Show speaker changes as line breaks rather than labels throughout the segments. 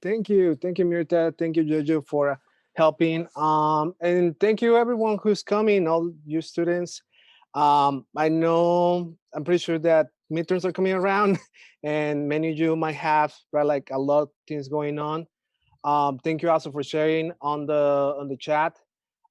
Thank you, Mirta. Thank you, Jojo, for helping. And thank you, everyone who's coming, all you students. I know, I'm pretty sure that midterms are coming around, and many of you might have right, like a lot of things going on. Thank you also for sharing on the chat.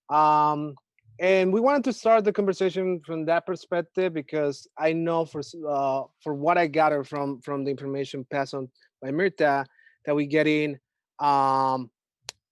Um, and we wanted to start the conversation from that perspective because I know for what I gathered from the information passed on by Mirta that we get in um,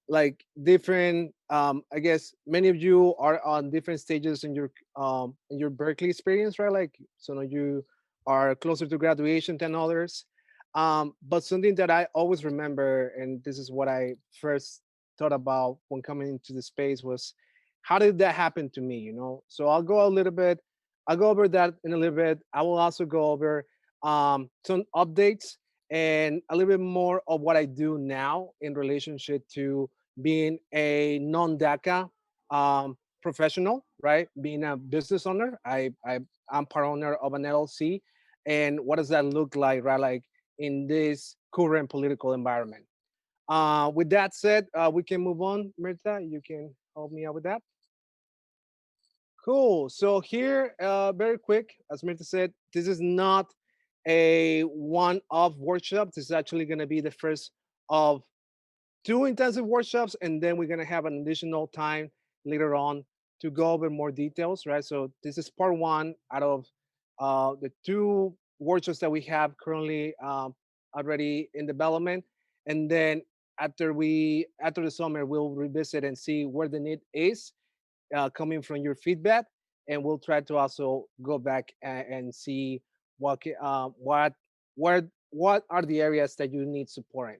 like different. I guess many of you are on different stages in your Berkeley experience, right? Like some of you are closer to graduation than others. But something that I always remember, and this is what I first thought about when coming into the space, was how did that happen to me? So I'll go over that in a little bit. I will also go over some updates and a little bit more of what I do now in relationship to being a non-DACA professional, right? Being a business owner, I'm part owner of an LLC, and what does that look like, right? Like in this current political environment. With that said, we can move on. Mirta, you can help me out with that. Cool. So here, very quick, as Mirta said, this is not a one-off workshop. This is actually going to be the first of two intensive workshops, and then we're going to have an additional time later on to go over more details, right? So this is part one out of the two workshops that we have currently already in development. And then after the summer, we'll revisit and see where the need is coming from your feedback, and we'll try to also go back and see what what are the areas that you need support in.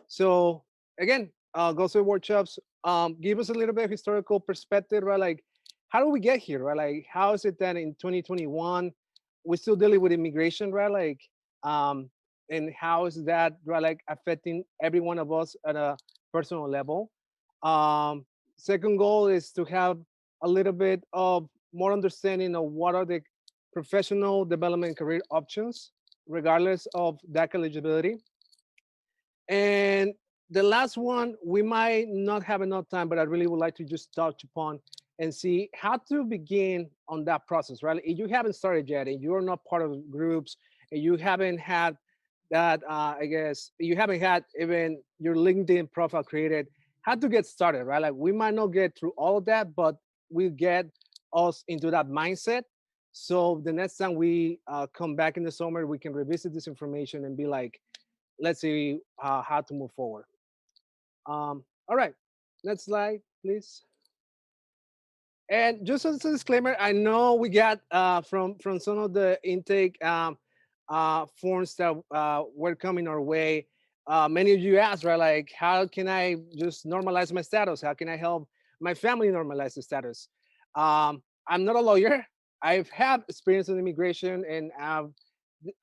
So again, go through workshops. Give us a little bit of historical perspective, right? Like, how do we get here, right? Like, how is it that in 2021 we're still dealing with immigration, right? Like, and how is that, right? Like, affecting every one of us at a personal level. Um, Second goal is to have a little bit of more understanding of what are the professional development career options, regardless of DACA eligibility. And the last one, we might not have enough time, but I really would like to just touch upon and see how to begin on that process, right? If you haven't started yet and you're not part of groups and you haven't had that, I guess, you haven't had even your LinkedIn profile created, how to get started, right? Like we might not get through all of that, but we get us into that mindset. So the next time we come back in the summer, we can revisit this information and be like, let's see how to move forward. All right, next slide, please. And just as a disclaimer, I know we got from some of the intake forms that were coming our way. Many of you asked, right? Like, how can I just normalize my status? How can I help my family normalize the status? I'm not a lawyer. I've had experience in immigration, and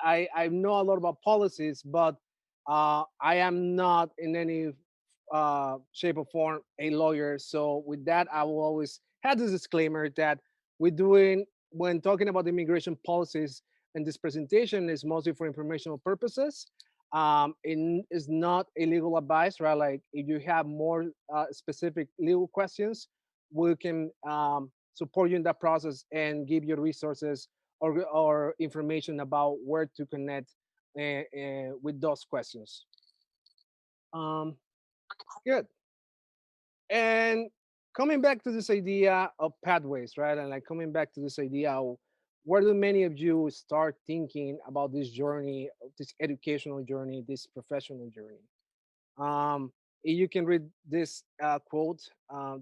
I know a lot about policies, but I am not in any shape or form a lawyer. So with that, I will always have this disclaimer that we're doing when talking about immigration policies, and this presentation is mostly for informational purposes. It is not a legal advice, right? Like if you have more specific legal questions, we can support you in that process and give you resources or information about where to connect with those questions. Um, Good. And coming back to this idea of pathways, right? And like coming back to this idea of where do many of you start thinking about this journey, this educational journey, this professional journey? You can read this quote.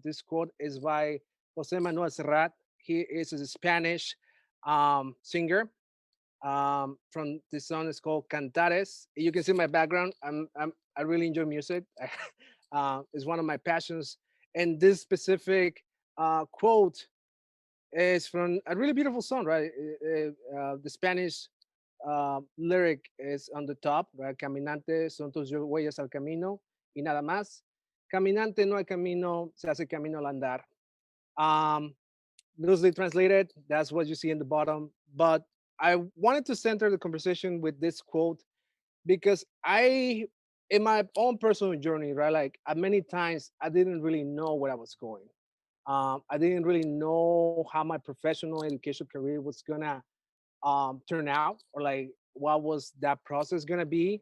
This quote is by Jose Manuel Serrat. He is a Spanish singer. From this song is called Cantares. You can see my background. I really enjoy music. It's one of my passions. And this specific quote is from a really beautiful song, right? The Spanish lyric is on the top, right? Caminante son tus huellas al camino y nada más. Caminante no hay camino, se hace camino al andar. Um, Loosely translated, that's what you see in the bottom. But I wanted to center the conversation with this quote because in my own personal journey, right? Like at many times, I didn't really know where I was going. I didn't really know how my professional education career was gonna turn out, or like what was that process gonna be.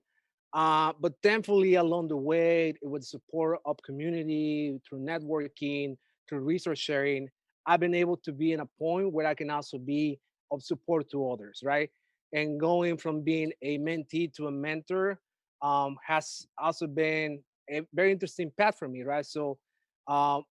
But thankfully, along the way, with support of community, through networking, through resource sharing, I've been able to be in a point where I can also be of support to others, right? And going from being a mentee to a mentor has also been a very interesting path for me, right? So um,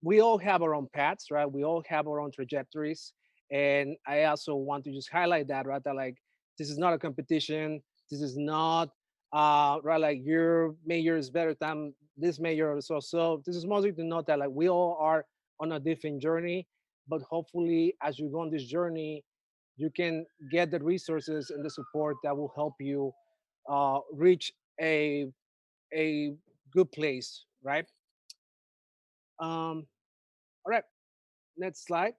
we all have our own paths, right? We all have our own trajectories. And I also want to just highlight that, right? That like this is not a competition. This is not right like your major is better than this major or so. So this is mostly to note that like we all are on a different journey, but hopefully as you go on this journey, you can get the resources and the support that will help you reach a good place, right? All right, next slide.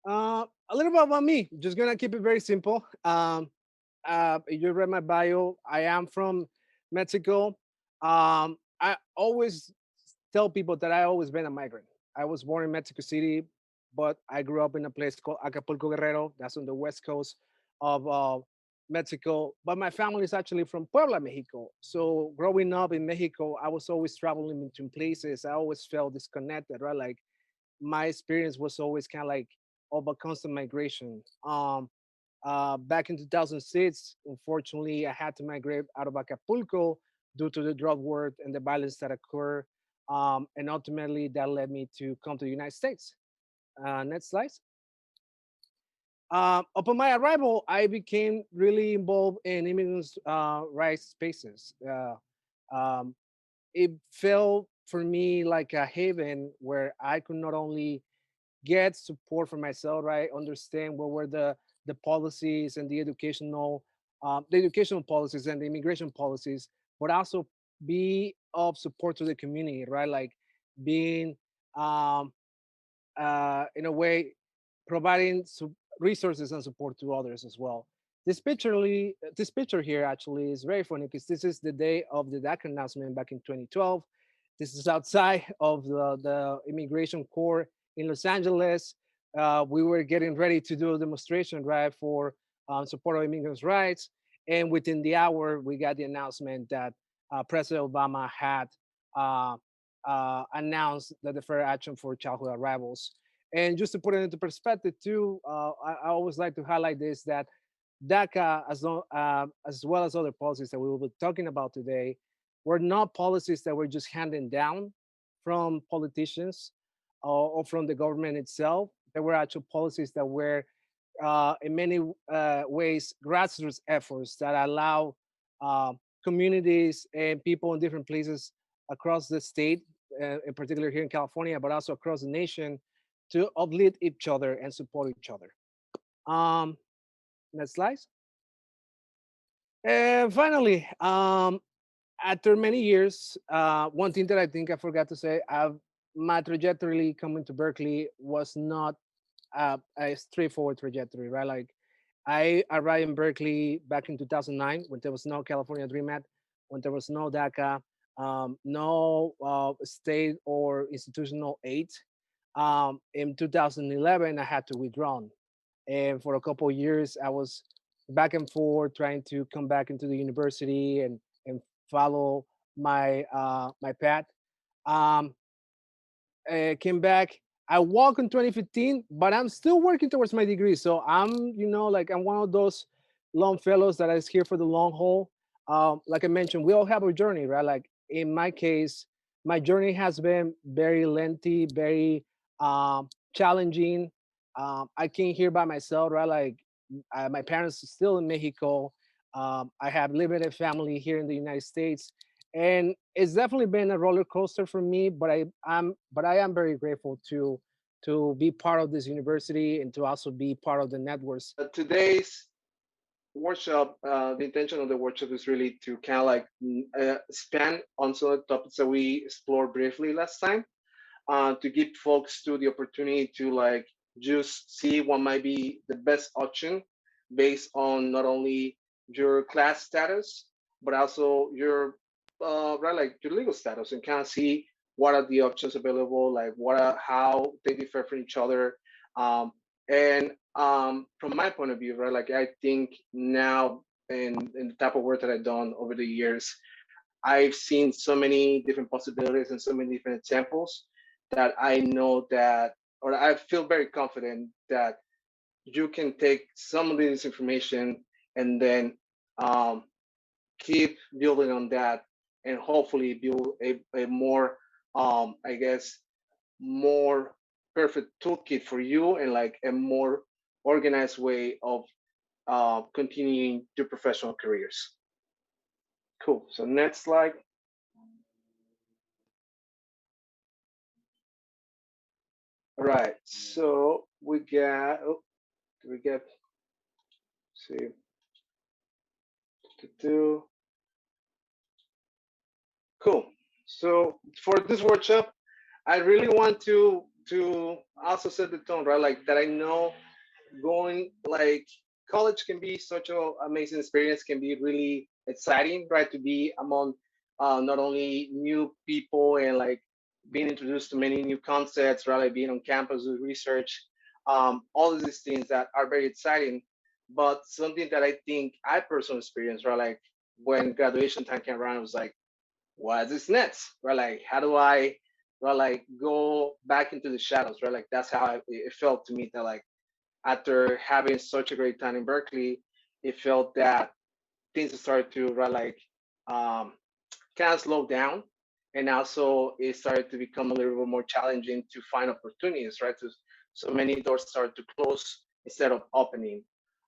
A little bit about me. Just gonna keep it very simple. You read my bio. I am from Mexico. I always tell people that I always been a migrant. I was born in Mexico City, but I grew up in a place called Acapulco Guerrero. That's on the west coast of Mexico. But my family is actually from Puebla, Mexico. So growing up in Mexico, I was always traveling between places. I always felt disconnected, right? Like my experience was always kind of like of a constant migration. Back in 2006, unfortunately, I had to migrate out of Acapulco due to the drug war and the violence that occurred. And ultimately, that led me to come to the United States. Next slide. Upon my arrival, I became really involved in immigrants' rights spaces. Um, it felt for me like a haven where I could not only get support for myself, right? Understand what were the policies and the educational policies and the immigration policies, but also be of support to the community, right? Like being um, in a way providing resources and support to others as well. This picture here actually is very funny because this is the day of the DACA announcement back in 2012. This is outside of the immigration court in Los Angeles. We were getting ready to do a demonstration, right, for support of immigrants' rights. And within the hour, we got the announcement that President Obama had uh, announced the deferred action for childhood arrivals. And just to put it into perspective, too, I always like to highlight this that DACA, as well as other policies that we will be talking about today, were not policies that were just handed down from politicians or from the government itself. They were actual policies that were, in many ways, grassroots efforts that allow uh, communities and people in different places across the state, in particular here in California, but also across the nation, to uplift each other and support each other. Um, Next slide. And finally, after many years, one thing that I think I forgot to say, my trajectory coming to Berkeley was not a straightforward trajectory, right? Like I arrived in Berkeley back in 2009 when there was no California Dream Act, when there was no DACA, no state or institutional aid. In 2011, I had to withdraw. And for a couple of years, I was back and forth trying to come back into the university and follow my path. Um, Came back. I walked in 2015, but I'm still working towards my degree. So like I'm one of those long fellows that is here for the long haul. Like I mentioned, we all have a journey, right? Like in my case, my journey has been very lengthy, very challenging. I came here by myself, right? Like my parents are still in Mexico. I have limited family here in the United States, and it's definitely been a roller coaster for me. But I am very grateful to be part of this university and to also be part of the networks. Today's workshop, the intention of the workshop is really to kind of like expand on some of the topics that we explored briefly last time, to give folks to the opportunity to like just see what might be the best option based on not only your class status, but also your right, like your legal status, and kind of see what are the options available, like what are how they differ from each other. Um, and from my point of view, right, like I think now in the type of work that I've done over the years, I've seen so many different possibilities and so many different examples that I know that, or I feel very confident that you can take some of this information and then um, keep building on that and hopefully build a more, I guess, more perfect toolkit for you and like a more organized way of continuing your professional careers. Cool. So next slide. All right. So we got. Oh, do we get? See. Do. Cool. So for this workshop, I really want to also set the tone, right? Like that I know going like college can be such an amazing experience, can be really exciting, right? To be among not only new people and like being introduced to many new concepts, right? Like being on campus with research, all of these things that are very exciting. But something that I think I personally experienced, right? Like when graduation time came around, I was like, what is this next? Right? Like, how do I, right, like go back into the shadows, right? Like that's how it felt to me that like after having such a great time in Berkeley, it felt that things started to right, like um, kind of slow down, and also it started to become a little bit more challenging to find opportunities, right? So many doors started to close instead of opening.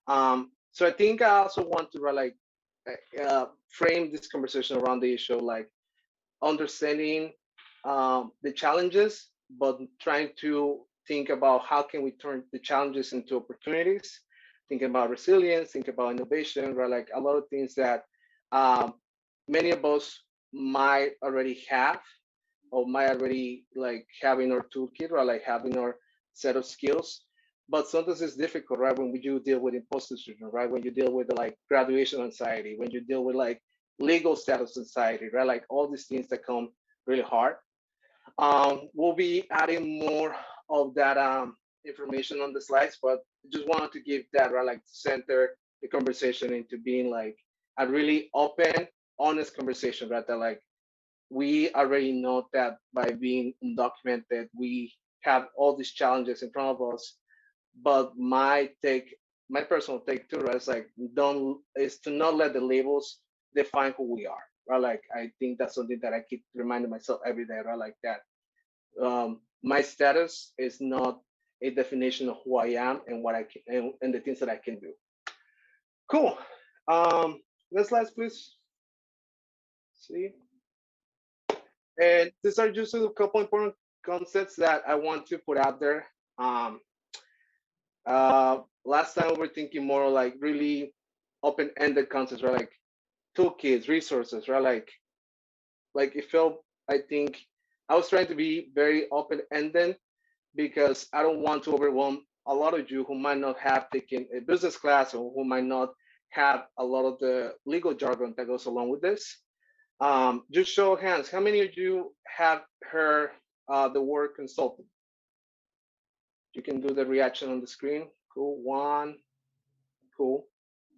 So I think I also want to right, like frame this conversation around the issue like understanding the challenges, but trying to think about how can we turn the challenges into opportunities. Thinking about resilience, think about innovation, right? Like a lot of things that um, many of us might already have or might already like having our toolkit, right? Like having our set of skills. But sometimes it's difficult, right? When you deal with imposter syndrome, right? When you deal with like graduation anxiety, when you deal with like legal status anxiety, right? Like all these things that come really hard. We'll be adding more of that information on the slides, but just wanted to give that, right? Like center the conversation into being like a really open, honest conversation, right? That like we already know that by being undocumented, we have all these challenges in front of us. But my personal take too, right, is like don't is to not let the labels define who we are, right? Like I think that's something that I keep reminding myself every day, right? Like that my status is not a definition of who I am and what I can and the things that I can do. Cool. Next slide, please. See. And these are just a couple important concepts that I want to put out there. Um, Last time we were thinking more like really open-ended concepts, right? Like toolkits, resources, right? Like it felt. I think I was trying to be very open-ended because I don't want to overwhelm a lot of you who might not have taken a business class or who might not have a lot of the legal jargon that goes along with this. Just show of hands, how many of you have heard the word consultant? You can do the reaction on the screen. Cool. One. Cool.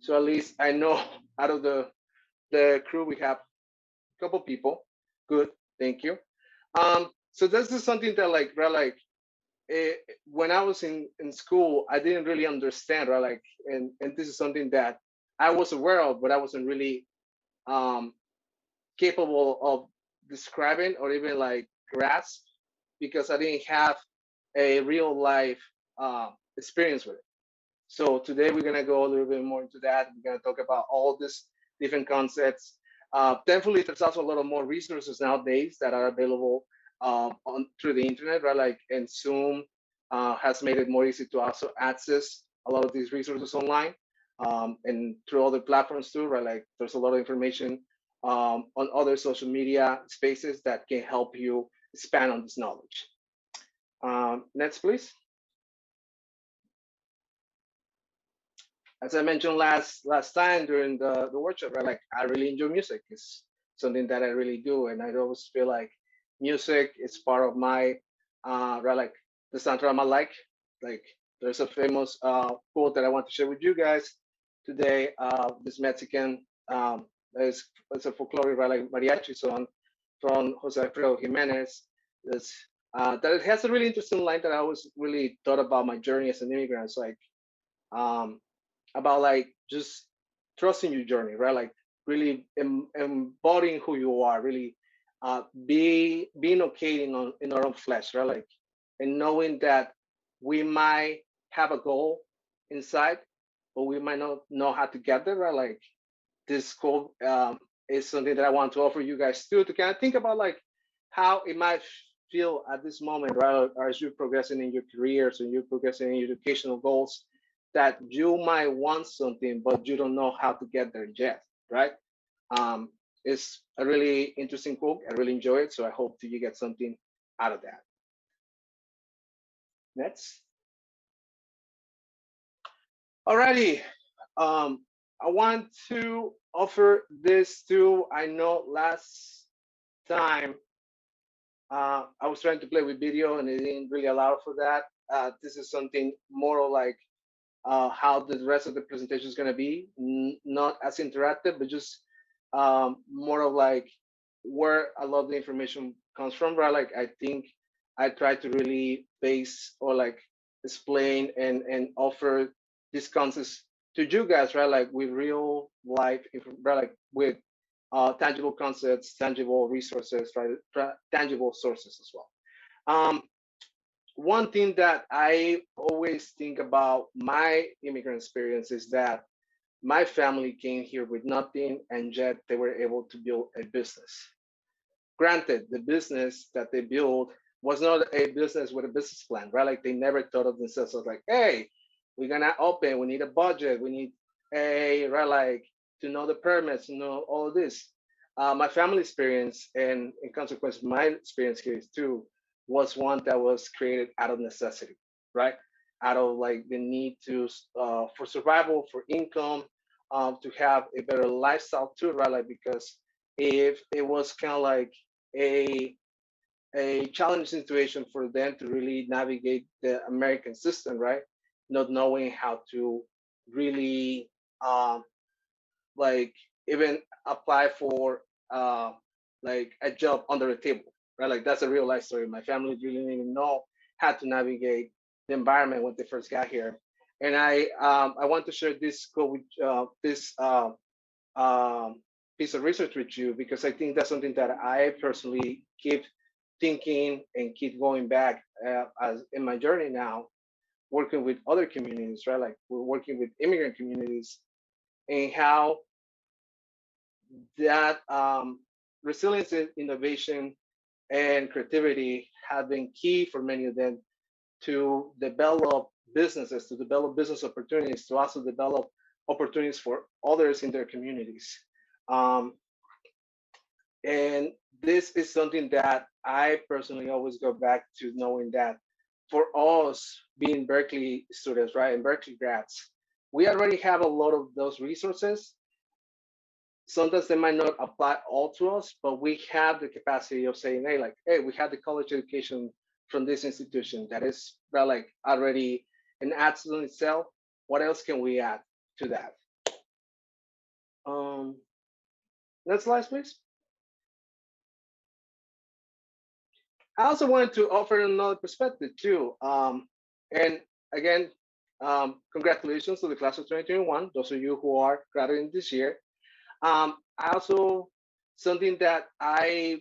So at least I know out of the crew we have a couple people. Good. Thank you. So this is something that like when I was in school, I didn't really understand, right? Like, and this is something that I was aware of, but I wasn't really um, capable of describing or even like grasp because I didn't have a real life experience with it. So today we're gonna go a little bit more into that. We're gonna talk about all these different concepts. Thankfully, there's also a lot of more resources nowadays that are available on through the internet, right? Like, and Zoom has made it more easy to also access a lot of these resources online and through other platforms too, right? Like, there's a lot of information on other social media spaces that can help you expand on this knowledge. Next, please. as I mentioned last time during the workshop, right? Like I really enjoy music. It's something that I really do, and I always feel like music is part of my right, like the soundtrack of my life. Like there's a famous quote that I want to share with you guys today. This Mexican is it's a folklore, right, like mariachi song from Jose Alfredo Jimenez. That's that it has a really interesting line that I always really thought about my journey as an immigrant. It's like um, about like just trusting your journey, right? Like really embodying who you are, really being okay in our own flesh, right? Like and knowing that we might have a goal inside, but we might not know how to get there, right? Like this goal is something that I want to offer you guys too to kind of think about like how it might feel at this moment, right? Or as you're progressing in your careers and you're progressing in your educational goals, that you might want something, but you don't know how to get there yet, right? Um, it's a really interesting quote. I really enjoy it. So I hope that you get something out of that. Next. Alrighty. I want to offer this to, I know last time I was trying to play with video and it didn't really allow for that. This is something more like how the rest of the presentation is going to be, not as interactive, but just more of like where a lot of the information comes from, right? Like I think I try to really base or like explain and offer these concepts to you guys, right? Like with real life, right? Like with tangible concepts, tangible resources, right? Tangible sources as well. Um, One thing that I always think about my immigrant experience is that my family came here with nothing and yet they were able to build a business. Granted, the business that they built was not a business with a business plan, right? Like they never thought of themselves as like, hey, we're gonna open, we need a budget, we need a right like to know the permits, to know all of this. My family experience and in consequence, my experience here too was one that was created out of necessity, right? Out of like the need to for survival, for income, to have a better lifestyle too, right? Like because if it was kind of like a a challenging situation for them to really navigate the American system, right? Not knowing how to really like even apply for uh, like a job under the table, right? Like that's a real life story. My family really didn't even know how to navigate the environment when they first got here. And I want to share this quote with this um, piece of research with you because I think that's something that I personally keep thinking and keep going back as in my journey now, working with other communities, right? Like we're working with immigrant communities and how that resilience, innovation, and creativity have been key for many of them to develop businesses, to develop business opportunities, to also develop opportunities for others in their communities. Um, and this is something that I personally always go back to knowing that for us being Berkeley students, right, and Berkeley grads, we already have a lot of those resources. Sometimes they might not apply all to us, but we have the capacity of saying, hey, like, hey, we have the college education from this institution that is well, like already an asset in itself. What else can we add to that? Um, Next slide, please. I also wanted to offer another perspective too. And again, congratulations to the class of 2021, those of you who are graduating this year. I also, something that I've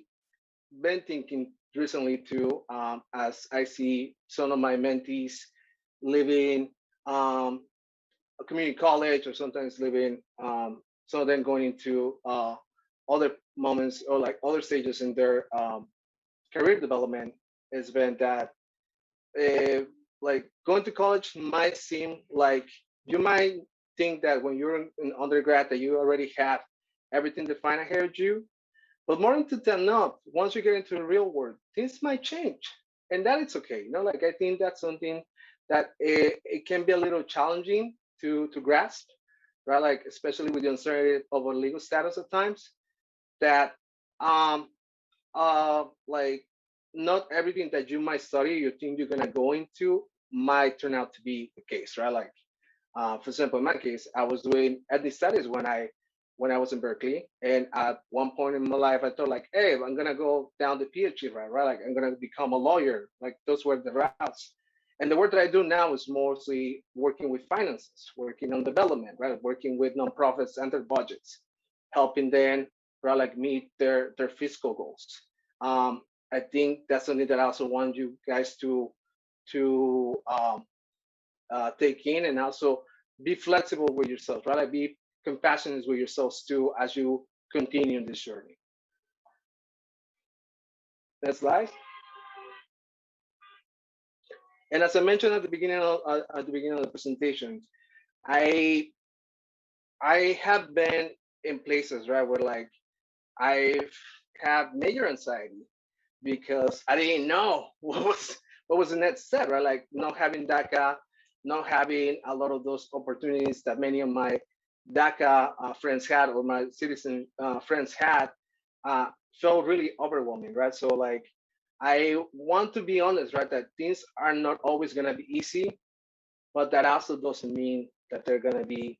been thinking recently too, as I see some of my mentees living a community college or sometimes living, some of them going into other moments or like other stages in their career development has been that uh, like going to college might seem like you might think that when you're in undergrad that you already have everything defined ahead of you, but more into than not, once you get into the real world, things might change, and that it's okay. You know, like I think that's something that it can be a little challenging to grasp, right? Like especially with the uncertainty of our legal status at times, that um like not everything that you might study, you think you're gonna go into, might turn out to be the case, right? Like for example, in my case, I was doing ethnic studies when I was in Berkeley, and at one point in my life, I thought like, hey, I'm gonna go down the PhD route, right? Like I'm gonna become a lawyer. Like those were the routes. And the work that I do now is mostly working with finances, working on development, right? Working with nonprofits and their budgets, helping them, right, like meet their fiscal goals. Um, I think that's something that I also want you guys to take in, and also be flexible with yourself, right? Like be compassionate with yourselves too as you continue in this journey. Next slide. And as I mentioned at the beginning of the presentation, I I have been in places, right, where like I've had major anxiety because I didn't know what was the next step, right? Like not having DACA, not having a lot of those opportunities that many of my DACA friends had, or my citizen friends had, uh, felt really overwhelming, right? So like I want to be honest, right, that things are not always gonna be easy, but that also doesn't mean that they're gonna be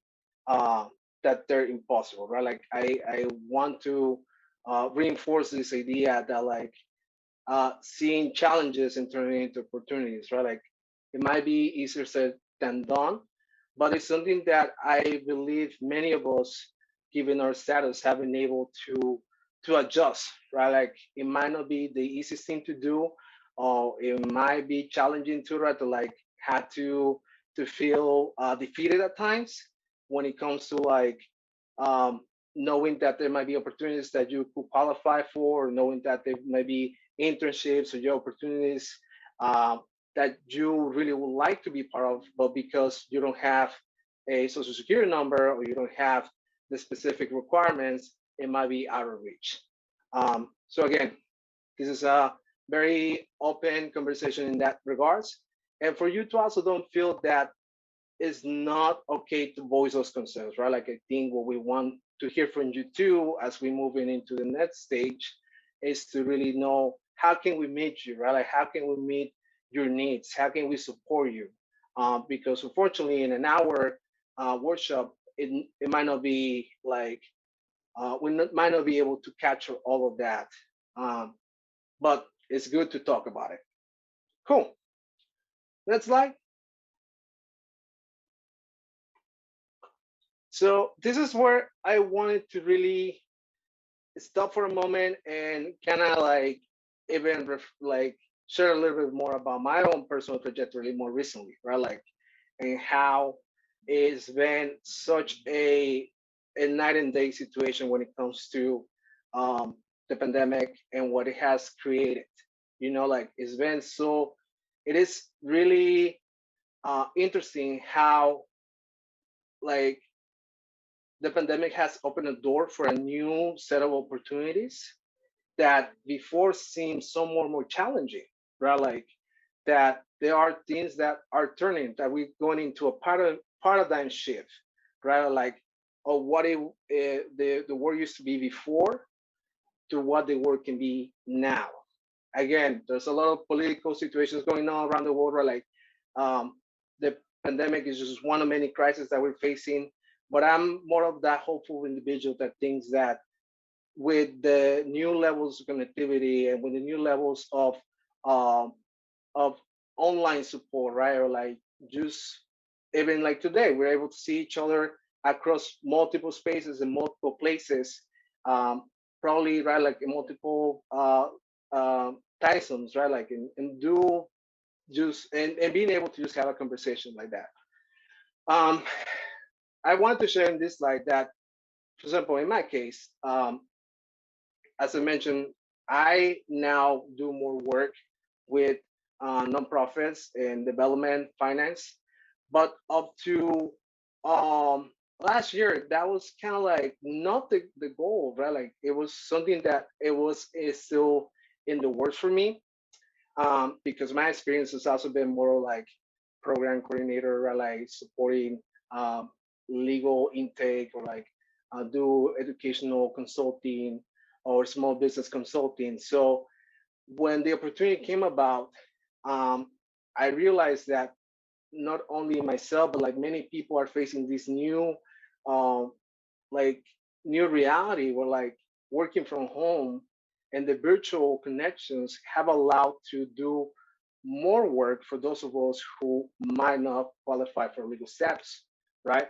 uh, that they're impossible, right? Like I want to reinforce this idea that like seeing challenges and turning into opportunities, right? Like it might be easier said than done, but it's something that I believe many of us, given our status, have been able to adjust, right? Like it might not be the easiest thing to do, or it might be challenging to, right, to like had to feel defeated at times when it comes to like um, knowing that there might be opportunities that you could qualify for, or knowing that there might be internships or job opportunities uh, that you really would like to be part of, but because you don't have a social security number or you don't have the specific requirements, it might be out of reach. So again, this is a very open conversation in that regards. And for you to also don't feel that it's not okay to voice those concerns, right? Like I think what we want to hear from you too, as we move into the next stage, is to really know how can we meet you, right? Like how can we meet your needs? How can we support you? Because unfortunately, in an hour workshop, it might not be like might not be able to capture all of that, um, but it's good to talk about it. Cool. Next slide. So this is where I wanted to really stop for a moment and kind of like even like share a little bit more about my own personal trajectory more recently, right? Like and how it's been such a night and day situation when it comes to um, the pandemic and what it has created. You know, like it's been so. It is really interesting how like the pandemic has opened a door for a new set of opportunities that before seemed so more challenging, right? Like that there are things that are turning, that we're going into a paradigm shift, right? Like of what the world used to be before to what the world can be now. Again, there's a lot of political situations going on around the world, right? Like the pandemic is just one of many crises that we're facing. But I'm more of that hopeful individual that thinks that with the new levels of connectivity and with the new levels um, of online support, right? Or like just even like today, we're able to see each other across multiple spaces and multiple places, um, probably right, like in multiple time zones, right? Like and do just and being able to just have a conversation like that. Um, I want to share in this slide that, for example, in my case, as I mentioned, I now do more work with nonprofits in development finance, but up to um, last year, that was kind of like not the goal, right? Like it was something that it was is still in the works for me, because my experience has also been more like program coordinator, right? Like supporting um, legal intake or like do educational consulting or small business consulting. So when the opportunity came about, um, I realized that not only myself, but like many people are facing this new, um, like new reality where like working from home and the virtual connections have allowed to do more work for those of us who might not qualify for legal status, right?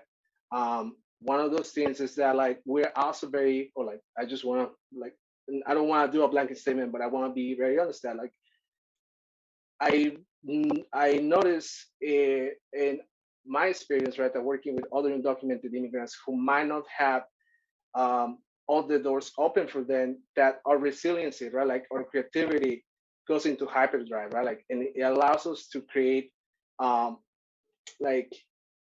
One of those things is that like we're also very, or like I just want to like, I don't want to do a blanket statement, but I want to be very honest that like I I notice in my experience, right, that working with other undocumented immigrants who might not have all the doors open for them, that our resiliency, right, like our creativity goes into hyperdrive, right, like, and it allows us to create, um, like,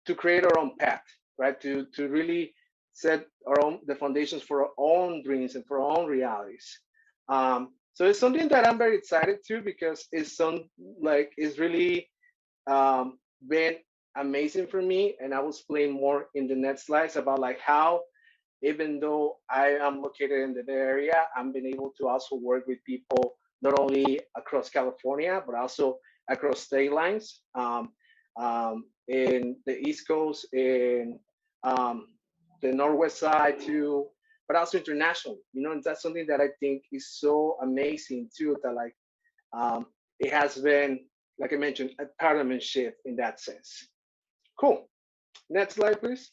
to create our own path, right, to really set our own the foundations for our own dreams and for our own realities. So it's something that I'm very excited to because it's some like it's really been amazing for me, and I will explain more in the next slides about like how even though I am located in the Bay Area, I'm been able to also work with people not only across California, but also across state lines, in the East Coast, in um, the Northwest side too, but also internationally. You know, and that's something that I think is so amazing too, that like um, it has been, like I mentioned, a paradigm shift in that sense. Cool. Next slide, please.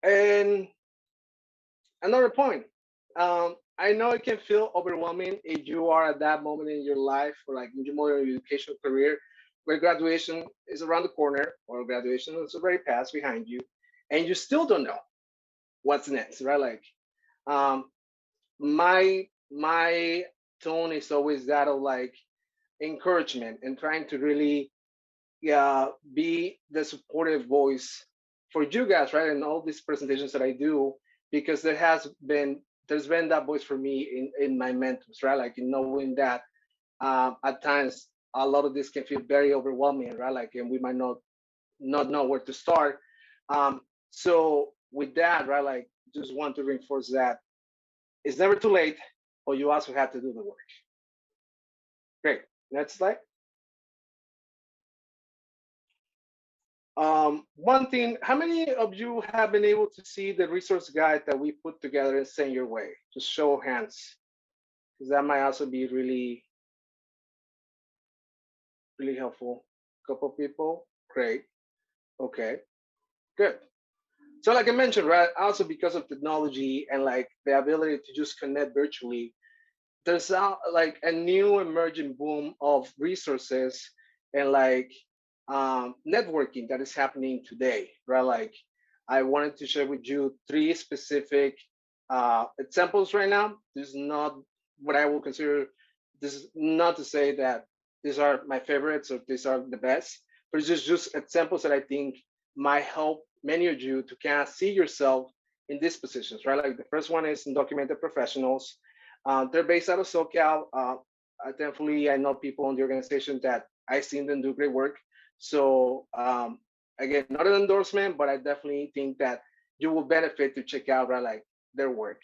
And another point. I know it can feel overwhelming if you are at that moment in your life or like in your more educational career where graduation is around the corner or graduation is already passed behind you and you still don't know what's next, right? Like um, my tone is always that of like encouragement and trying to really be the supportive voice for you guys, right? And all these presentations that I do, because there's been that voice for me in my mentors, right? Like in knowing that at times a lot of this can feel very overwhelming, right? Like, and we might not know where to start. Um, so with that, right? Like, just want to reinforce that it's never too late, but you also have to do the work. Great. Next slide. One thing, how many of you have been able to see the resource guide that we put together and send your way? Just show of hands, because that might also be really, really helpful. Couple people, great. Okay, good. So like I mentioned, right, also because of technology and like the ability to just connect virtually, there's like a new emerging boom of resources and like networking that is happening today, right? Like I wanted to share with you three specific examples right now. This is not what I will consider. This is not to say that these are my favorites or these are the best, but it's just examples that I think might help many of you to kind of see yourself in these positions, right? Like the first one is Undocumented Professionals. They're based out of SoCal. Thankfully, I know people in the organization that I've seen them do great work. So again, not an endorsement, but I definitely think that you will benefit to check out right, like their work.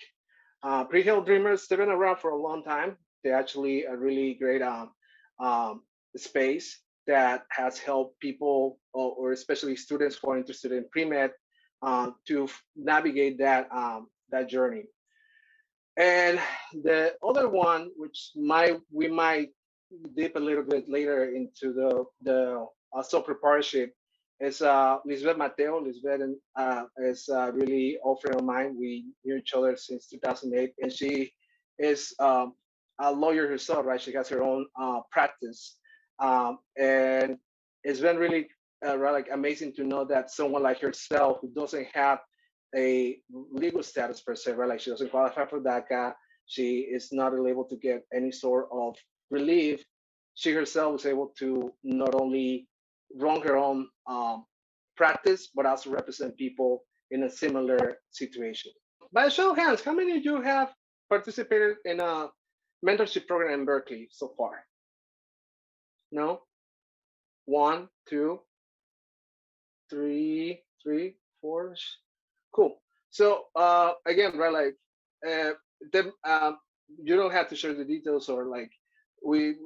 Pre-Hill Dreamers, they've been around for a long time. They're actually a really great um, space that has helped people, or especially students who are interested in pre-med, to navigate that journey. And the other one, which we might dip a little bit later into the sole proprietorship, is Lisbeth Mateo. Lisbeth is really old friend of mine. We knew each other since 2008, and she is a lawyer herself, right? She has her own practice, and it's been really like amazing to know that someone like herself who doesn't have a legal status per se, right? Like she doesn't qualify for DACA. She is not able to get any sort of relief. She herself was able to not only run her own practice, but also represent people in a similar situation. By a show of hands, how many of you have participated in a mentorship program in Berkeley so far? No? One, two, three, four. Cool. So again, right, like uh, the, you don't have to share the details or like we.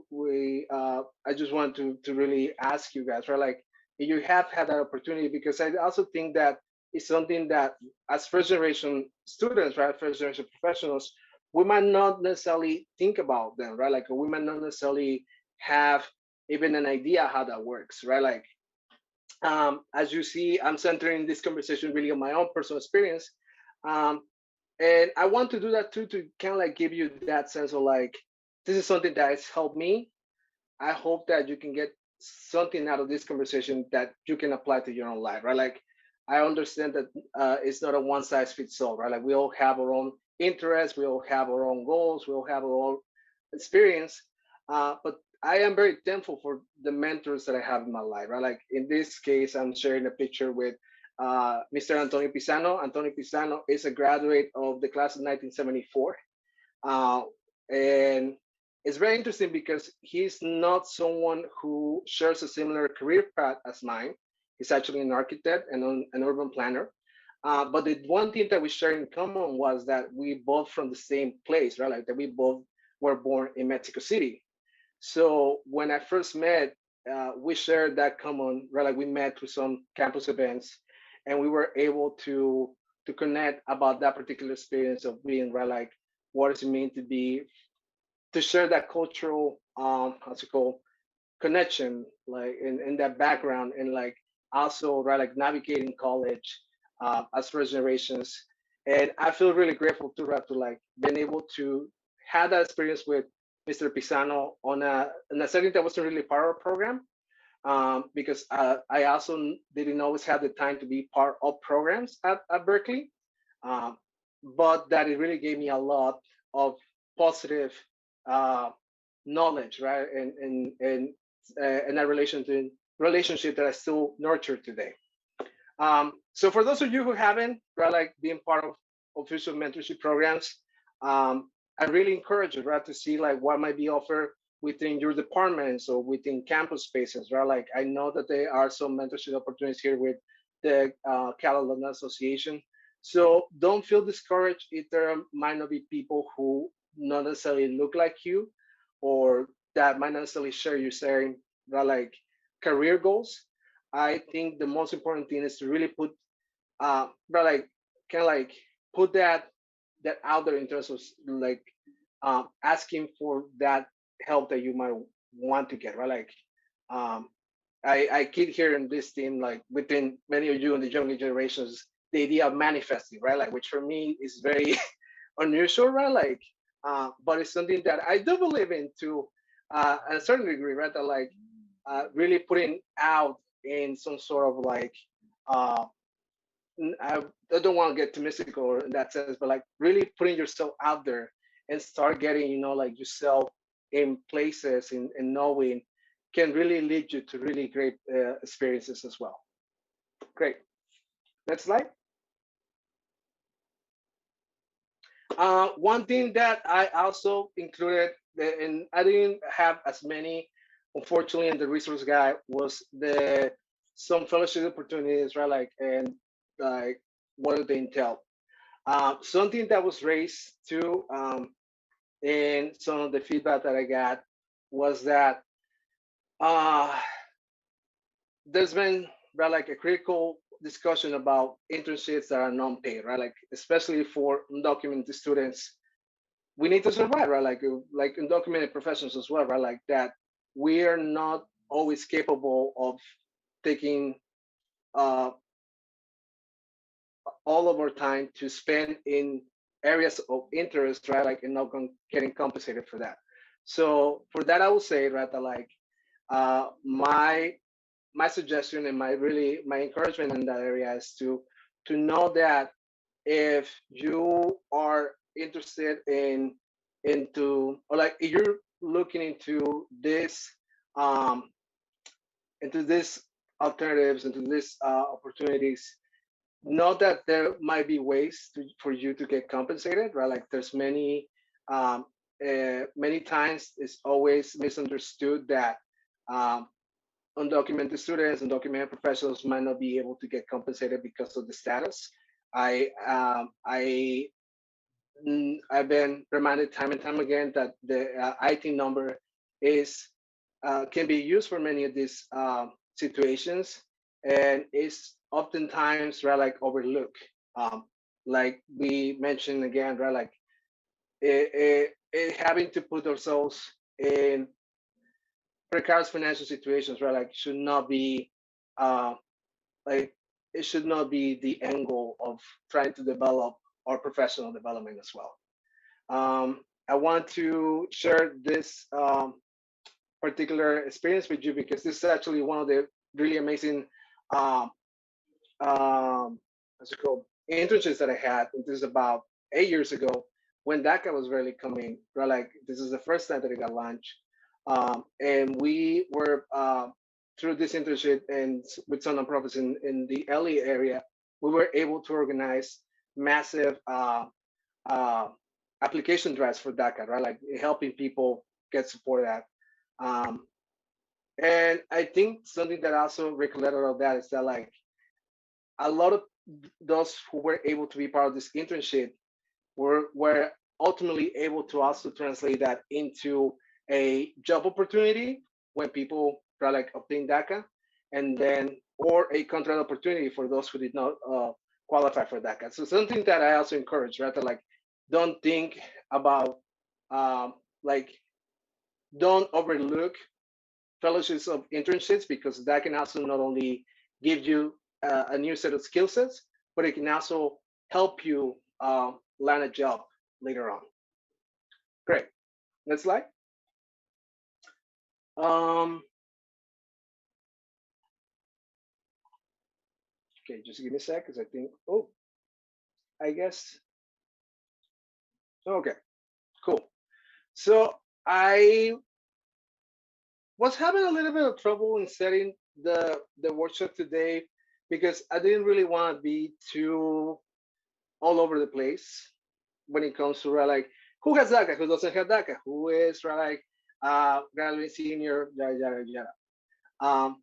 I just want to really ask you guys, right, like if you have had that opportunity, because I also think that it's something that as first generation students, right, first generation professionals, we might not necessarily think about them, right, like we might not necessarily have even an idea how that works, right, like as you see, I'm centering this conversation really on my own personal experience. Um, and I want to do that too to kind of like give you that sense of like, this is something that has helped me. I hope that you can get something out of this conversation that you can apply to your own life, right? Like, I understand that it's not a one size fits all, right? Like, we all have our own interests, we all have our own goals, we all have our own experience. But I am very thankful for the mentors that I have in my life, right? Like, in this case, I'm sharing a picture with Mr. Antonio Pisano. Antonio Pisano is a graduate of the class of 1974. Uh, and it's very interesting because he's not someone who shares a similar career path as mine. He's actually an architect and an urban planner. But the one thing that we share in common was that we both from the same place, right? Like that we both were born in Mexico City. So when I first met, we shared that common, right? Like we met through some campus events, and we were able to connect about that particular experience of being right, like what does it mean to be to share that cultural how's it called connection, like in that background, and like also right, like navigating college as first generations. And I feel really grateful to right, to like being able to have that experience with Mr. Pisano on a in a setting that wasn't really part of our program, because I also didn't always have the time to be part of programs at Berkeley, um, but that it really gave me a lot of positive uh, knowledge, right, and that relationship that I still nurture today. So for those of you who haven't, right, like being part of official mentorship programs, I really encourage you, right, to see like what might be offered within your departments or within campus spaces, right? Like I know that there are some mentorship opportunities here with the Cal Alumni Association. So don't feel discouraged if there might not be people who not necessarily look like you or that might not necessarily share your same, right, like career goals. I think the most important thing is to really put, but like kind of like put that out there in terms of like asking for that help that you might want to get, right? Like um, I keep hearing this theme like within many of you in the younger generations, the idea of manifesting, right? Like which for me is very unusual, right? Like, but it's something that I do believe in to a certain degree, right? That like really putting out in some sort of like uh, I don't want to get too mystical in that sense, but like really putting yourself out there and start getting, like yourself in places and knowing can really lead you to really great experiences as well. Great. Next slide. One thing that I also included, and I didn't have as many, unfortunately, in the resource guide was the some fellowship opportunities, right? Like and like what do they entail? Something that was raised too, and some of the feedback that I got was that uh, there's been right, like a critical discussion about internships that are non-paid, right? Like especially for undocumented students, we need to survive, right? Like undocumented professionals as well, right? Like that we are not always capable of taking uh, all of our time to spend in areas of interest, right? Like and not getting compensated for that. So for that, I would say, right, that like my suggestion and my encouragement in that area is to know that if you are interested into or like if you're looking um into this alternatives into these opportunities, know that there might be ways for you to get compensated, right? Like there's many times it's always misunderstood that um, undocumented students, undocumented professionals might not be able to get compensated because of the status. I've been reminded time and time again that the IT number is can be used for many of these situations, and is oftentimes right like overlooked. Like we mentioned again, right, like having to put ourselves in precarious financial situations, right, like should not be uh, like it should not be the end goal of trying to develop our professional development as well. I want to share this particular experience with you because this is actually one of the really amazing um, what's it called internships that I had. This is about 8 years ago when DACA was really coming. Right, like this is the first time that it got launched, and we were through this internship and with some nonprofits in the LA area, we were able to organize massive uh, application drives for DACA, right? Like helping people get support at. Um, and I think something that also recollected of that is that like a lot of those who were able to be part of this internship were ultimately able to also translate that into a job opportunity when people try like obtain DACA, and then or a contract opportunity for those who did not qualify for DACA. So something that I also encourage, right? That like don't think about like don't overlook fellowships of internships because that can also not only give you a new set of skill sets, but it can also help you land a job later on. Great. Next slide. Um, okay, just give me a sec because I think, oh, I guess, okay, cool. So I was having a little bit of trouble in setting the workshop today because I didn't really want to be too all over the place when it comes to like who has DACA, who doesn't have DACA, who is like graduate senior, yada yada yada.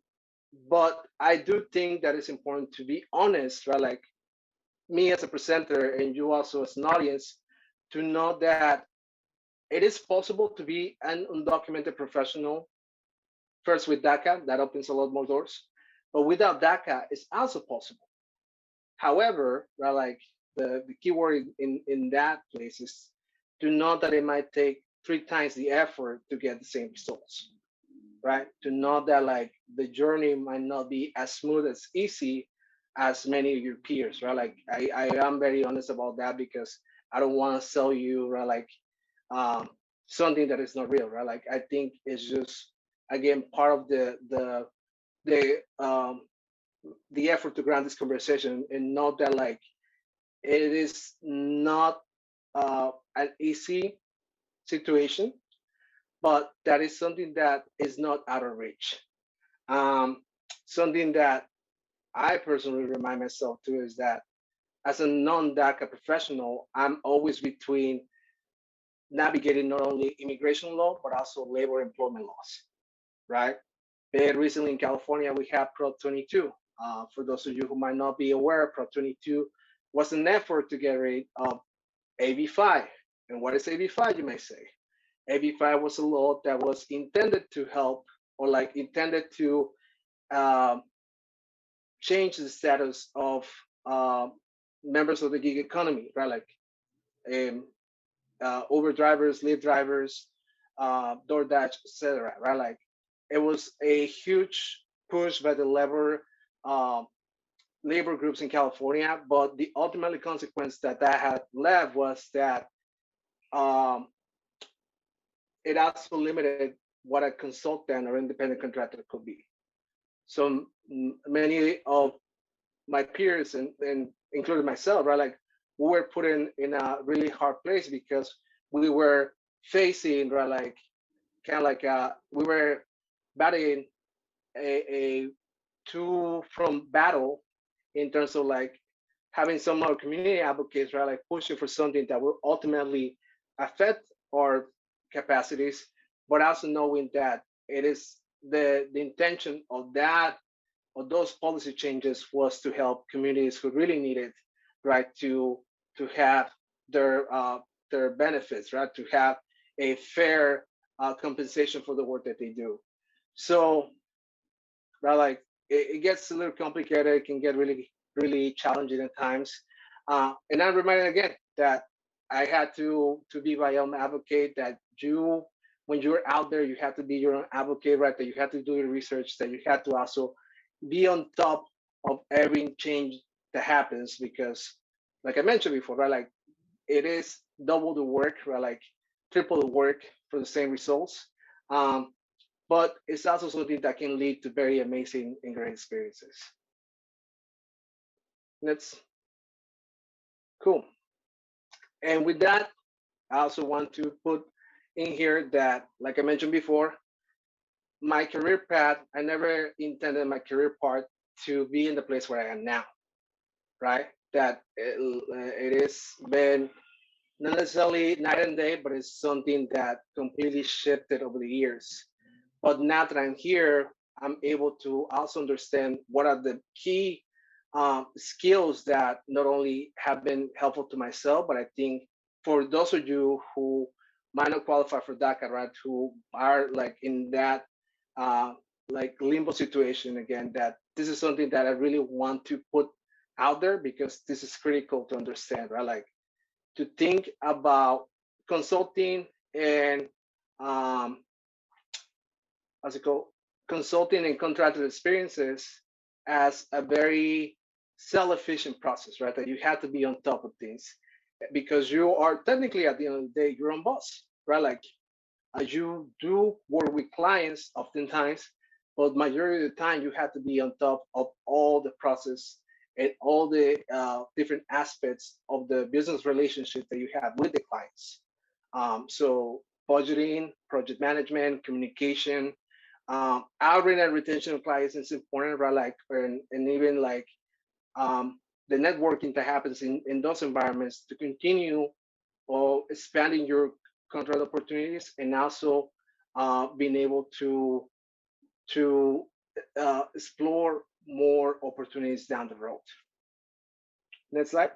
But I do think that it's important to be honest, right? Like me as a presenter and you also as an audience to know that it is possible to be an undocumented professional first with DACA. That opens a lot more doors, but without DACA, it's also possible. However, right, like the key word in that place is to know that it might take 3 times the effort to get the same results, right? To know that like the journey might not be as smooth as easy as many of your peers, right? Like I am very honest about that because I don't want to sell you, right? Like um, something that is not real, right? Like I think it's just again part of the the effort to grant this conversation and know that like it is not an easy situation, but that is something that is not out of reach. Um, Something that I personally remind myself too is that as a non-DACA professional, I'm always between navigating not only immigration law but also labor employment laws, right? And recently in California, we have Prop 22. For those of you who might not be aware, Prop 22 was an effort to get rid of AB5. And what is AB5, you may say? AB5 was a law that was intended to help or like intended to um, change the status of uh, members of the gig economy, right? Like um, Uber drivers, Lyft drivers, DoorDash, etc. Right? Like it was a huge push by the um, labor groups in California, but the ultimate consequence that that had left was that um, it also limited what a consultant or independent contractor could be. So many of my peers and including myself, right, like we were put in a really hard place because we were facing, right, like kind of like we were battling a two from battle in terms of like having some of our community advocates, right, like pushing for something that will ultimately affect our capacities, but also knowing that it is the intention of that, of those policy changes, was to help communities who really need it, right? To have their benefits, right? To have a fair compensation for the work that they do. So, right, like it gets a little complicated. It can get really challenging at times. And I'm reminded again that I had to be my own advocate. That you, when you're out there, you have to be your own advocate, right? That you have to do your research. That you have to also be on top of every change that happens, because, like I mentioned before, right? Like it is double the work, right? Like triple the work for the same results. Um, but it's also something that can lead to very amazing and great experiences. That's cool. And with that, I also want to put in here that, like I mentioned before, my career path, I never intended my career path to be in the place where I am now, right? That it has been not necessarily night and day, but it's something that completely shifted over the years. But now that I'm here, I'm able to also understand what are the key skills that not only have been helpful to myself, but I think for those of you who might not qualify for DACA, right, who are like in that uh, like limbo situation again, that this is something that I really want to put out there, because this is critical to understand, right? Like to think about consulting and um, how's it called, consulting and contracted experiences as a very self-efficient process, right? That you have to be on top of things, because you are technically at the end of the day your own boss, right? Like you do work with clients oftentimes, but majority of the time you have to be on top of all the process and all the different aspects of the business relationship that you have with the clients. So budgeting, project management, communication, outreach and retention of clients is important, right? Like and even like um, the networking that happens in those environments to continue or expanding your contract opportunities, and also being able to explore more opportunities down the road. Next slide.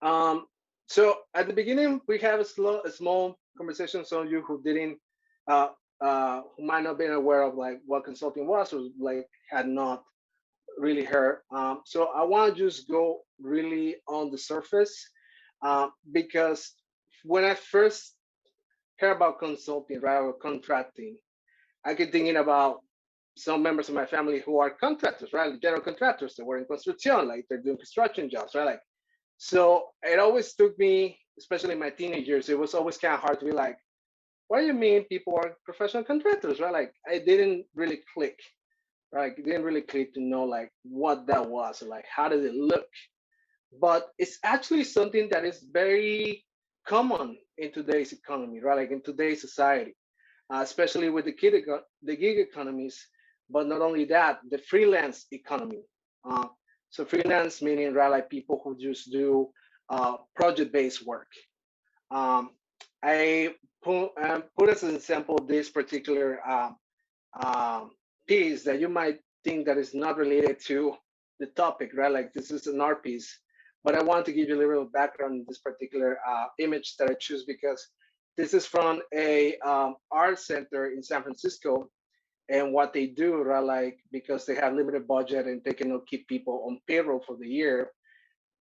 Um, so at the beginning, we have a small conversation. Some of you who didn't, who might not have been aware of like what consulting was, or like had not really heard. So I want to just go really on the surface, because when I first heard about consulting, right, or contracting, I get thinking about some members of my family who are contractors, right, like general contractors that were in construction, like they're doing construction jobs, right, like. So it always took me, especially in my teenage years, it was always kind of hard to be like, what do you mean people are professional contractors, right? Like I didn't really click, right? It didn't really click to know like what that was, or like how does it look. But it's actually something that is very common in today's economy, right? Like in today's society, especially with the gig economies. But not only that, the freelance economy. Uh, so freelance meaning, right, like people who just do project-based work. Um, I put as an example this particular um, piece that you might think that is not related to the topic, right? Like this is an art piece, but I want to give you a little background in this particular image that I choose, because this is from a art center in San Francisco, and what they do, right? Like because they have limited budget and they cannot keep people on payroll for the year,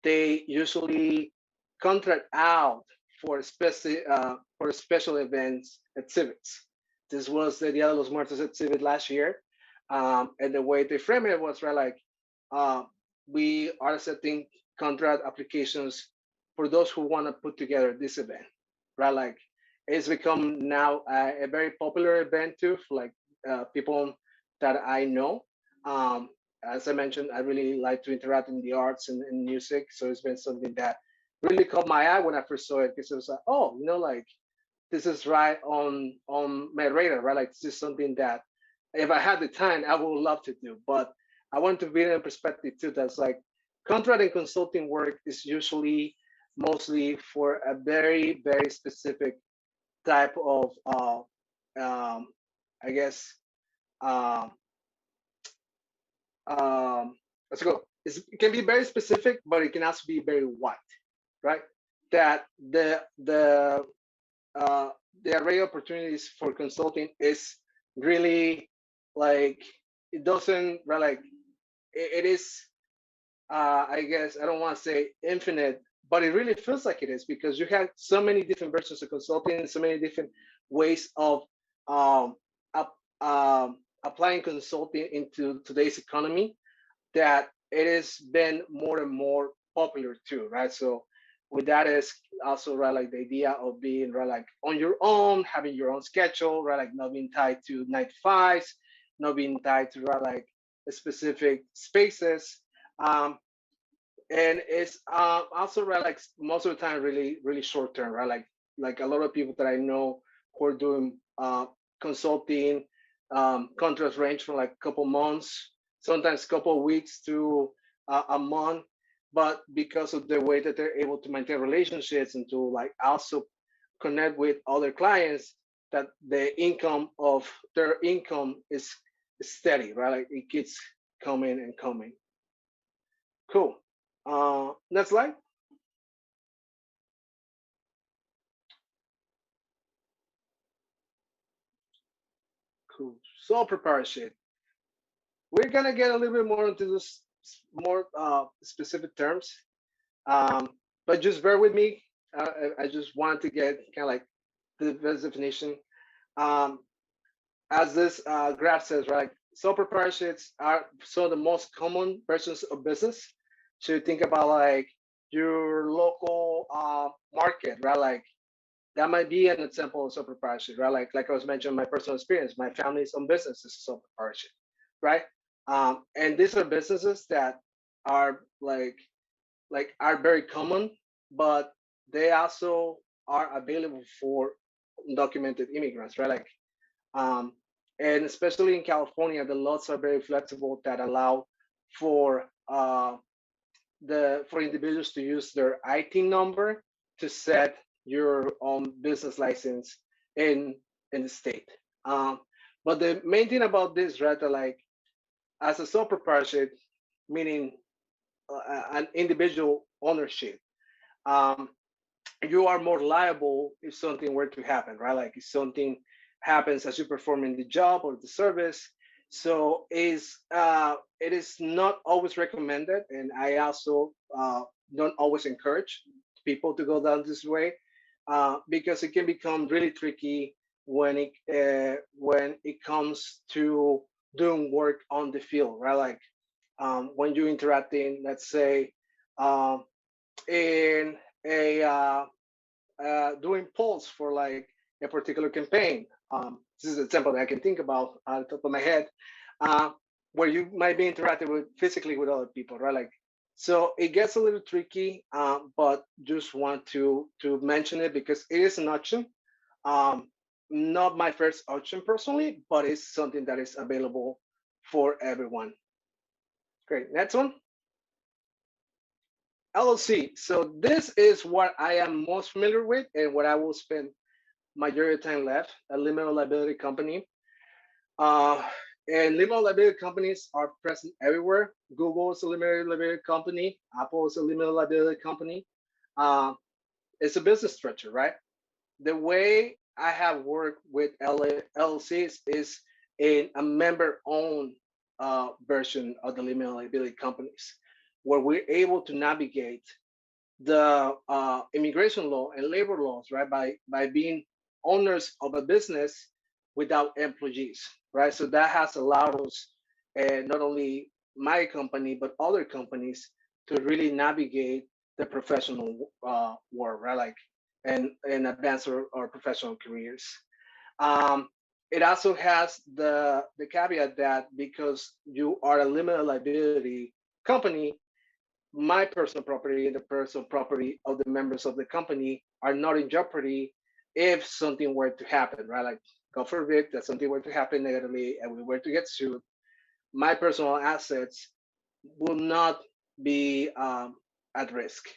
they usually contract out for special events exhibits. This was the Dia de los Muertos exhibit last year, and the way they frame it was right like uh, we are accepting contract applications for those who want to put together this event, right? Like it's become now a very popular event too, for like people that I know. Um, as I mentioned, I really like to interact in the arts and music. So it's been something that really caught my eye when I first saw it, because it was like, oh, like this is right on my radar, right? Like this is something that if I had the time, I would love to do. But I want to be in a perspective too. That's like contract and consulting work is usually mostly for a very specific type of I guess, um, let's go. It can be very specific, but it can also be very wide, right? That uh, the array of opportunities for consulting is really like it doesn't right, like it is I guess I don't want to say infinite, but it really feels like it is because you have so many different versions of consulting, so many different ways of um, up, applying consulting into today's economy that it has been more and more popular too, right? So with that is also right like the idea of being right like on your own, having your own schedule, right? Like not being tied to 9 to 5s, not being tied to right like specific spaces. Um, and it's also right like most of the time really short term, right? Like a lot of people that I know who are doing consulting contracts range from like a couple months, sometimes a couple of weeks to a month, but because of the way that they're able to maintain relationships and to like also connect with other clients, that the income of their income is steady, right? Like it keeps coming and coming. Cool. Next slide. Cool. So preparation. We're gonna get a little bit more into this more specific terms, um, but just bear with me. I just wanted to get kind of like the best definition. Um, as this graph says, right? Sole proprietorships are so the most common versions of business. So you think about like your local market, right? Like that might be an example of sole proprietorship, right? Like I was mentioning, my personal experience, my family's own business is sole proprietorship, right? And these are businesses that are are very common, but they also are available for undocumented immigrants, right? Um, and especially in California, the laws are very flexible that allow for for individuals to use their IT number to set your own business license in in the state. Um, but the main thing about this, right, like as a sole proprietorship, meaning an individual ownership, um, you are more liable if something were to happen, right? Like if something happens as you performing the job or the service. So it is not always recommended, and I also don't always encourage people to go down this way because it can become really tricky when it comes to doing work on the field, right? Like when you're interacting, let's say, um, in a doing polls for like a particular campaign. This is an example that I can think about on the top of my head, uh, where you might be interacting with physically with other people, right? Like, so it gets a little tricky, but just want to mention it because it is an option. Um, Not my first option personally, but it's something that is available for everyone. Great. Next one. LLC. So this is what I am most familiar with and what I will spend majority of time left, a limited liability company. Uh, and limited liability companies are present everywhere. Google is a limited liability company. Apple is a limited liability company. Uh, it's a business structure, right? The way I have worked with LLCs is in a member-owned version of the limited liability companies, where we're able to navigate the immigration law and labor laws, right? By being owners of a business without employees, right? So that has allowed us, not only my company but other companies, to really navigate the professional world, right? Like and advance our professional careers. Um, it also has the caveat that because you are a limited liability company, my personal property and the personal property of the members of the company are not in jeopardy if something were to happen, right? Like, God forbid that something were to happen negatively and we were to get sued, my personal assets will not be at risk.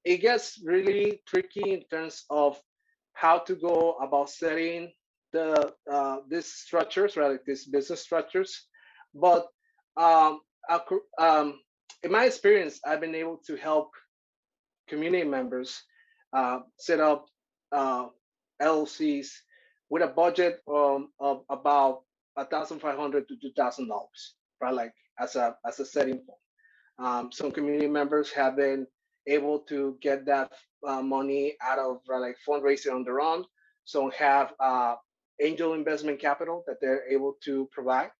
It gets really tricky in terms of how to go about setting these structures, right? Like these business structures, but um, in my experience, I've been able to help community members set up uh, LLCs with a budget of about 1,500 to $2,000, right? Like as a setting point. Some community members have been able to get that money out of like fundraising on their own. Some have angel investment capital that they're able to provide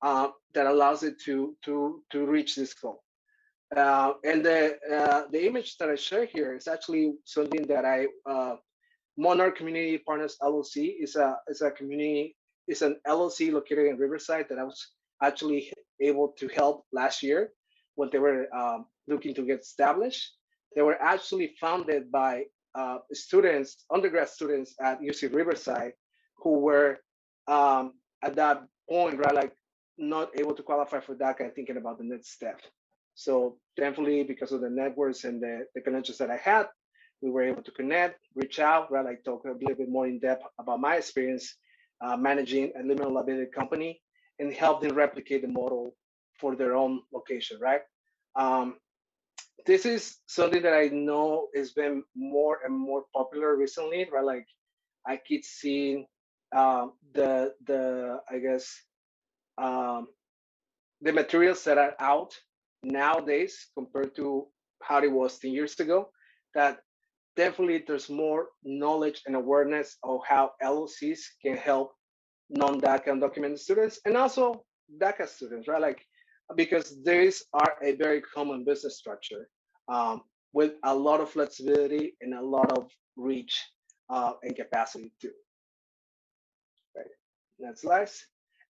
that allows it to reach this goal. And the image that I share here is actually something that I Monarch Community Partners LLC is a community is an LLC located in Riverside that I was actually able to help last year when they were looking to get established. They were actually founded by students, undergrad students at UC Riverside, who were at that point, right, like not able to qualify for DACA and thinking about the next step. So thankfully, because of the networks and the connections that I had, we were able to connect, reach out, right? Like talk a little bit more in depth about my experience managing a limited liability company and help them replicate the model for their own location, right? Um, this is something that I know has been more and more popular recently, right? Like I keep seeing the I guess um, the materials that are out nowadays compared to how it was 10 years ago. That definitely there's more knowledge and awareness of how LLCs can help non-DACA undocumented students and also DACA students, right? Like because these are a very common business structure with a lot of flexibility and a lot of reach and capacity too. Right. Next slide.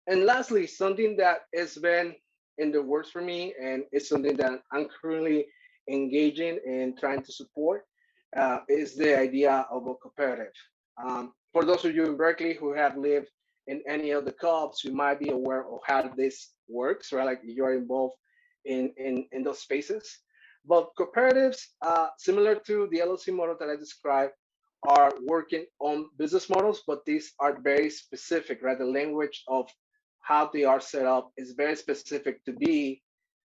And lastly, something that has been in the works for me and it's something that I'm currently engaging and trying to support is the idea of a cooperative. For those of you in Berkeley who have lived in any of the co-ops, you might be aware of how this works, right? Like you're involved in those spaces. But cooperatives, similar to the LLC model that I described, are working on business models, but these are very specific, right? The language of how they are set up is very specific to be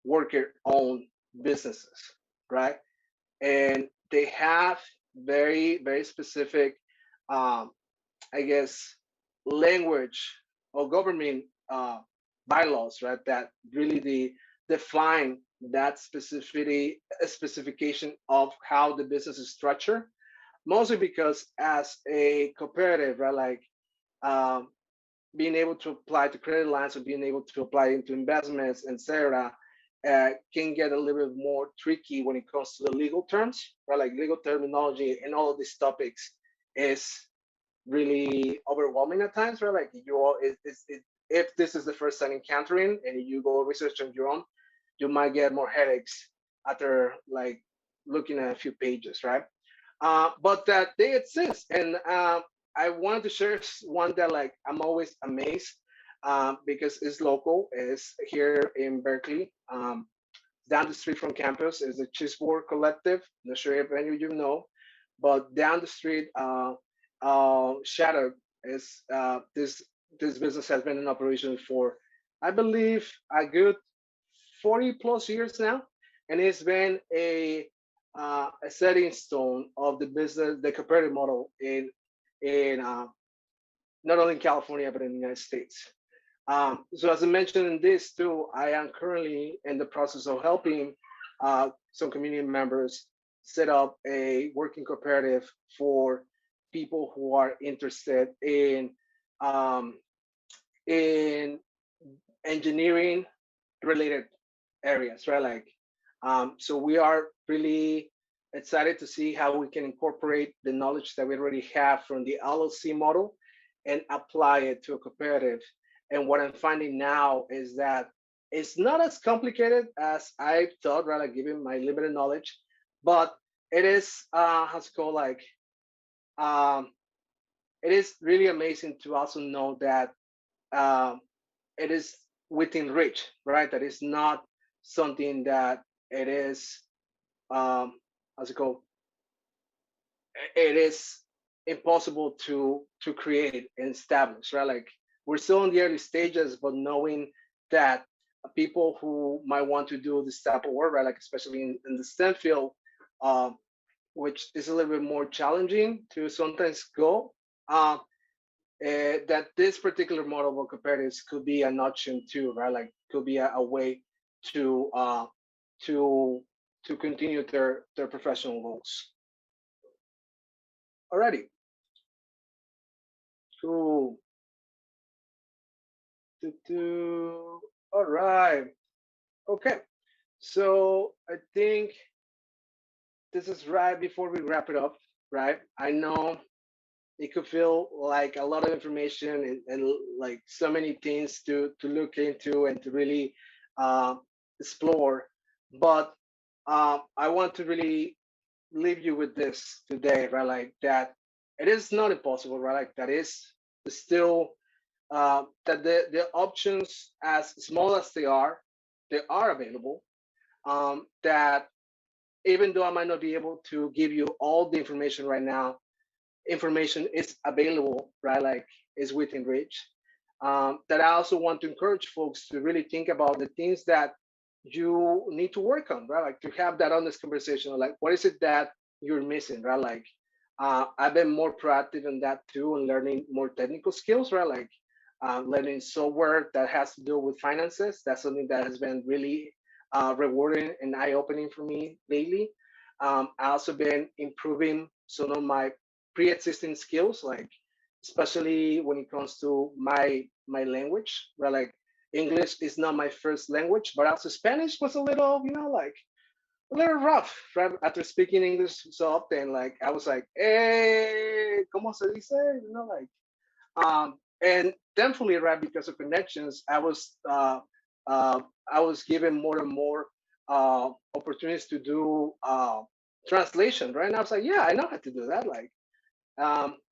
worker-owned businesses, right? And they have very specific, um, I guess, language or government bylaws, right? That really define that specification of how the business is structured. Mostly because as a cooperative, right, like um, being able to apply to credit lines or being able to apply into investments, etc., can get a little bit more tricky when it comes to the legal terms, right? Like legal terminology and all of these topics is really overwhelming at times, right? Like you all, if this is the first time encountering and you go research on your own, you might get more headaches after like looking at a few pages, right? But that they exist, and I wanted to share one that like I'm always amazed because it's local. It's here in Berkeley, down the street from campus. Is the Cheeseboard Collective. Not sure if any of you know, but down the street, Shattered is this business has been in operation for, I believe, a good 40 plus years now, and it's been a setting stone of the business, the cooperative model in not only in California but in the United States. So as I mentioned in this too, I am currently in the process of helping some community members set up a working cooperative for people who are interested um, in engineering related areas, right? Like, so we are really excited to see how we can incorporate the knowledge that we already have from the LLC model and apply it to a cooperative. And what I'm finding now is that it's not as complicated as I thought, right? Like given my limited knowledge, but it is, how's it called? Like, um, it is really amazing to also know that um, it is within reach, right? That is not something that it is, how's it called? It is impossible to create and establish, right? Like we're still in the early stages, but knowing that people who might want to do this type of work, right? Like especially in the STEM field, um, which is a little bit more challenging to sometimes go. Uh, that this particular model of comparatives could be an option too, right? Like could be a way to to to continue their professional goals. Alrighty, cool. All right. Okay. So I think this is right before we wrap it up, right? I know it could feel like a lot of information and like so many things to look into and to really uh, explore. But I want to really leave you with this today, right? Like that it is not impossible, right? Like that is still that the options, as small as they are available. That even though I might not be able to give you all the information right now, information is available, right? Like is within reach. That I also want to encourage folks to really think about the things that you need to work on, right? Like to have that honest conversation, like what is it that you're missing, right? Like I've been more proactive in that too, and learning more technical skills, right? Like learning software that has to do with finances. That's something that has been really rewarding and eye-opening for me lately. I also been improving some of my pre-existing skills, like especially when it comes to my language, right? Like English is not my first language, but also Spanish was a little, like a little rough, right? After speaking English so often, like I was like, hey, ¿cómo se dice? Like, and thankfully, right, because of connections, uh, I was given more and more opportunities to do translation, right? And I was like, yeah, I know how to do that, like.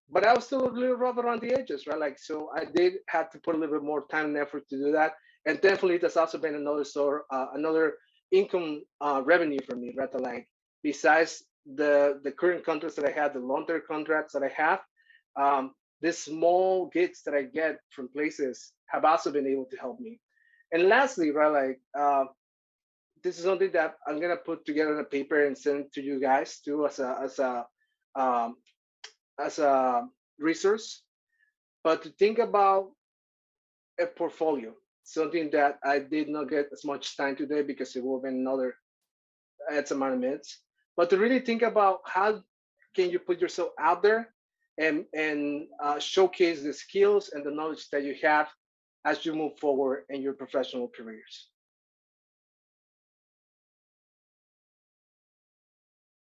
But I was still a little rough around the edges, right? Like, so I did have to put a little bit more time and effort to do that. And thankfully, that's also been another income revenue for me, right? Like, besides the current contracts that I have, the long-term contracts that I have, um, these small gigs that I get from places have also been able to help me. And lastly, right, like, this is something that I'm gonna put together on a paper and send to you guys too um, as a resource, but to think about a portfolio, something that I did not get as much time today because it will be another X amount of minutes, but to really think about how can you put yourself out there and showcase the skills and the knowledge that you have as you move forward in your professional careers.